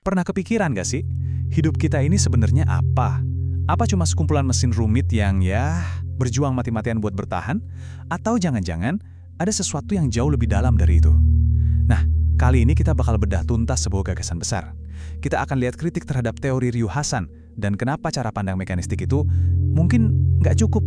Pernah kepikiran gak sih, hidup kita ini sebenarnya apa? Apa cuma sekumpulan mesin rumit yang berjuang mati-matian buat bertahan? Atau jangan-jangan ada sesuatu yang jauh lebih dalam dari itu? Nah, kali ini kita bakal bedah tuntas sebuah gagasan besar. Kita akan lihat kritik terhadap teori Ryu Hasan dan kenapa cara pandang mekanistik itu mungkin nggak cukup.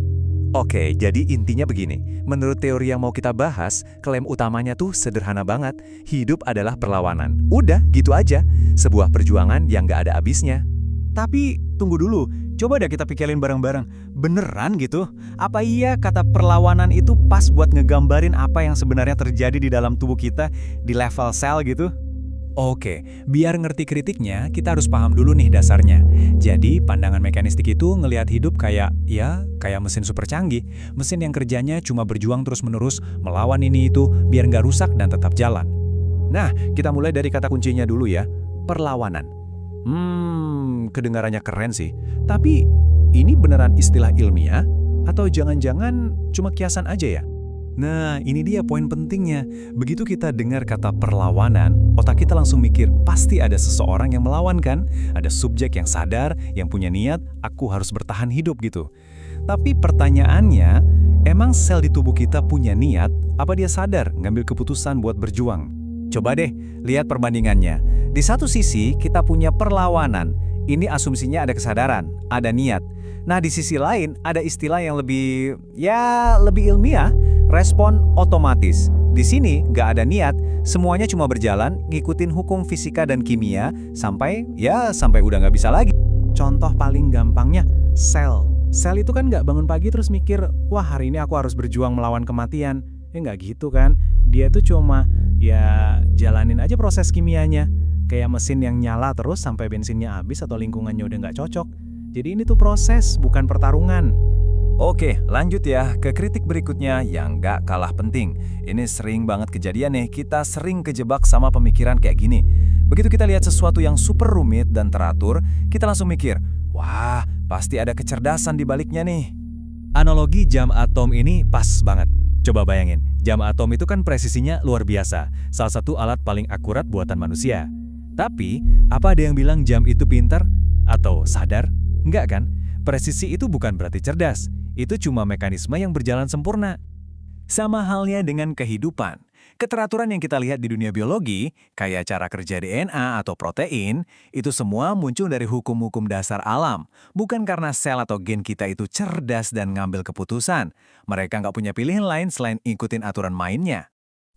Oke, jadi intinya begini. Menurut teori yang mau kita bahas, klaim utamanya tuh sederhana banget. Hidup adalah perlawanan. Udah, gitu aja. Sebuah perjuangan yang nggak ada habisnya. Tapi, tunggu dulu. Coba deh kita pikirin bareng-bareng. Beneran gitu? Apa iya kata perlawanan itu pas buat ngegambarin apa yang sebenarnya terjadi di dalam tubuh kita di level sel gitu? Oke, biar ngerti kritiknya, kita harus paham dulu nih dasarnya. Jadi, pandangan mekanistik itu ngelihat hidup kayak mesin super canggih. Mesin yang kerjanya cuma berjuang terus-menerus, melawan ini itu, biar nggak rusak dan tetap jalan. Nah, kita mulai dari kata kuncinya dulu ya, perlawanan. Kedengarannya keren sih. Tapi, ini beneran istilah ilmiah? Atau jangan-jangan cuma kiasan aja ya? Nah, ini dia poin pentingnya. Begitu kita dengar kata perlawanan, otak kita langsung mikir, pasti ada seseorang yang melawan kan? Ada subjek yang sadar, yang punya niat, aku harus bertahan hidup gitu. Tapi pertanyaannya, emang sel di tubuh kita punya niat? Apa dia sadar ngambil keputusan buat berjuang? Coba deh, lihat perbandingannya. Di satu sisi, kita punya perlawanan. Ini asumsinya ada kesadaran, ada niat. Nah, di sisi lain, ada istilah yang lebih ilmiah, respon otomatis. Di sini nggak ada niat, semuanya cuma berjalan, ngikutin hukum fisika dan kimia, sampai udah nggak bisa lagi. Contoh paling gampangnya, sel. Sel itu kan nggak bangun pagi terus mikir, wah hari ini aku harus berjuang melawan kematian. Nggak gitu kan. Dia tuh cuma, jalanin aja proses kimianya. Kayak mesin yang nyala terus sampai bensinnya habis atau lingkungannya udah nggak cocok. Jadi ini tuh proses, bukan pertarungan. Oke, lanjut ya ke kritik berikutnya yang gak kalah penting. Ini sering banget kejadian nih, kita sering kejebak sama pemikiran kayak gini. Begitu kita lihat sesuatu yang super rumit dan teratur, kita langsung mikir, wah, pasti ada kecerdasan di baliknya nih. Analogi jam atom ini pas banget. Coba bayangin, jam atom itu kan presisinya luar biasa. Salah satu alat paling akurat buatan manusia. Tapi, apa ada yang bilang jam itu pintar? Atau sadar? Enggak kan? Presisi itu bukan berarti cerdas. Itu cuma mekanisme yang berjalan sempurna. Sama halnya dengan kehidupan. Keteraturan yang kita lihat di dunia biologi, kayak cara kerja DNA atau protein, itu semua muncul dari hukum-hukum dasar alam. Bukan karena sel atau gen kita itu cerdas dan ngambil keputusan. Mereka nggak punya pilihan lain selain ikutin aturan mainnya.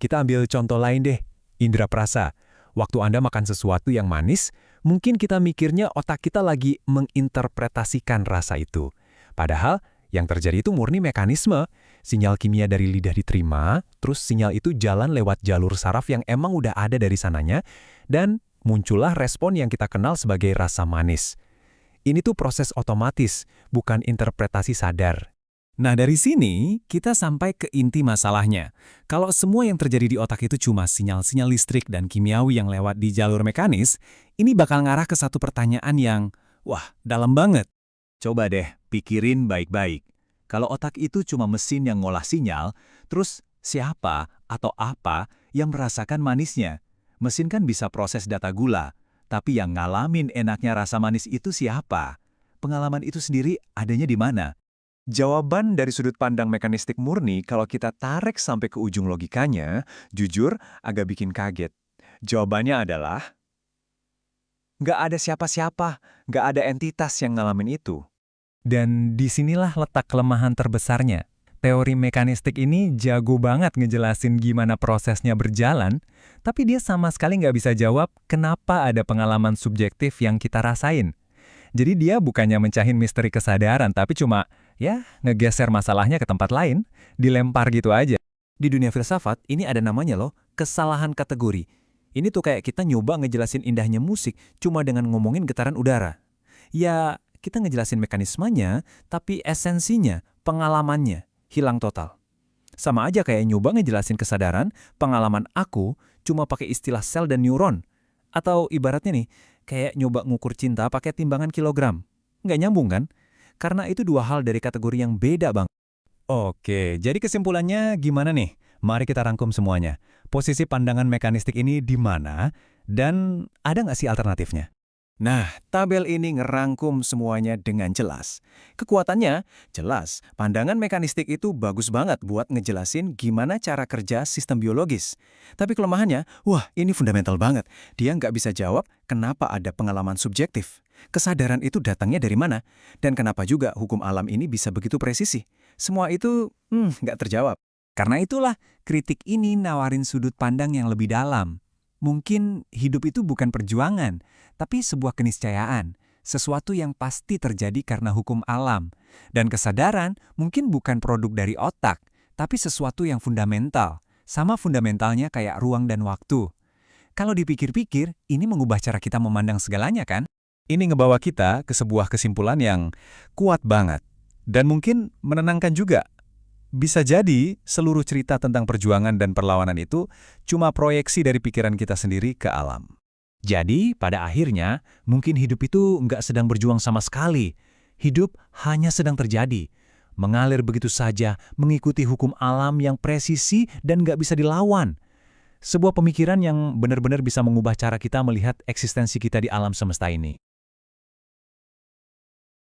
Kita ambil contoh lain deh, indera perasa. Waktu Anda makan sesuatu yang manis, mungkin kita mikirnya otak kita lagi menginterpretasikan rasa itu. Padahal, yang terjadi itu murni mekanisme. Sinyal kimia dari lidah diterima, terus sinyal itu jalan lewat jalur saraf yang emang udah ada dari sananya, dan muncullah respon yang kita kenal sebagai rasa manis. Ini tuh proses otomatis, bukan interpretasi sadar. Nah, dari sini kita sampai ke inti masalahnya. Kalau semua yang terjadi di otak itu cuma sinyal-sinyal listrik dan kimiawi yang lewat di jalur mekanis, ini bakal ngarah ke satu pertanyaan yang, dalam banget. Coba deh pikirin baik-baik. Kalau otak itu cuma mesin yang ngolah sinyal, terus siapa atau apa yang merasakan manisnya? Mesin kan bisa proses data gula, tapi yang ngalamin enaknya rasa manis itu siapa? Pengalaman itu sendiri adanya di mana? Jawaban dari sudut pandang mekanistik murni kalau kita tarik sampai ke ujung logikanya, jujur agak bikin kaget. Jawabannya adalah, nggak ada siapa-siapa, nggak ada entitas yang ngalamin itu. Dan disinilah letak kelemahan terbesarnya. Teori mekanistik ini jago banget ngejelasin gimana prosesnya berjalan, tapi dia sama sekali nggak bisa jawab kenapa ada pengalaman subjektif yang kita rasain. Jadi dia bukannya mencahin misteri kesadaran, tapi cuma, ngegeser masalahnya ke tempat lain, dilempar gitu aja. Di dunia filsafat, ini ada namanya loh, kesalahan kategori. Ini tuh kayak kita nyoba ngejelasin indahnya musik cuma dengan ngomongin getaran udara. Ya, kita ngejelasin mekanismenya, tapi esensinya, pengalamannya, hilang total. Sama aja kayak nyoba ngejelasin kesadaran, pengalaman aku cuma pakai istilah sel dan neuron. Atau ibaratnya nih, kayak nyoba ngukur cinta pakai timbangan kilogram. Nggak nyambung kan? Karena itu dua hal dari kategori yang beda, Bang. Oke, jadi kesimpulannya gimana nih? Mari kita rangkum semuanya. Posisi pandangan mekanistik ini di mana? Dan ada nggak sih alternatifnya? Nah, tabel ini ngerangkum semuanya dengan jelas. Kekuatannya, jelas, pandangan mekanistik itu bagus banget buat ngejelasin gimana cara kerja sistem biologis. Tapi kelemahannya, wah ini fundamental banget. Dia nggak bisa jawab kenapa ada pengalaman subjektif. Kesadaran itu datangnya dari mana? Dan kenapa juga hukum alam ini bisa begitu presisi? Semua itu, nggak terjawab. Karena itulah, kritik ini nawarin sudut pandang yang lebih dalam. Mungkin hidup itu bukan perjuangan, tapi sebuah keniscayaan, sesuatu yang pasti terjadi karena hukum alam. Dan kesadaran mungkin bukan produk dari otak, tapi sesuatu yang fundamental, sama fundamentalnya kayak ruang dan waktu. Kalau dipikir-pikir, ini mengubah cara kita memandang segalanya kan? Ini ngebawa kita ke sebuah kesimpulan yang kuat banget. Dan mungkin menenangkan juga. Bisa jadi seluruh cerita tentang perjuangan dan perlawanan itu cuma proyeksi dari pikiran kita sendiri ke alam. Jadi, pada akhirnya, mungkin hidup itu nggak sedang berjuang sama sekali. Hidup hanya sedang terjadi. Mengalir begitu saja, mengikuti hukum alam yang presisi dan nggak bisa dilawan. Sebuah pemikiran yang benar-benar bisa mengubah cara kita melihat eksistensi kita di alam semesta ini.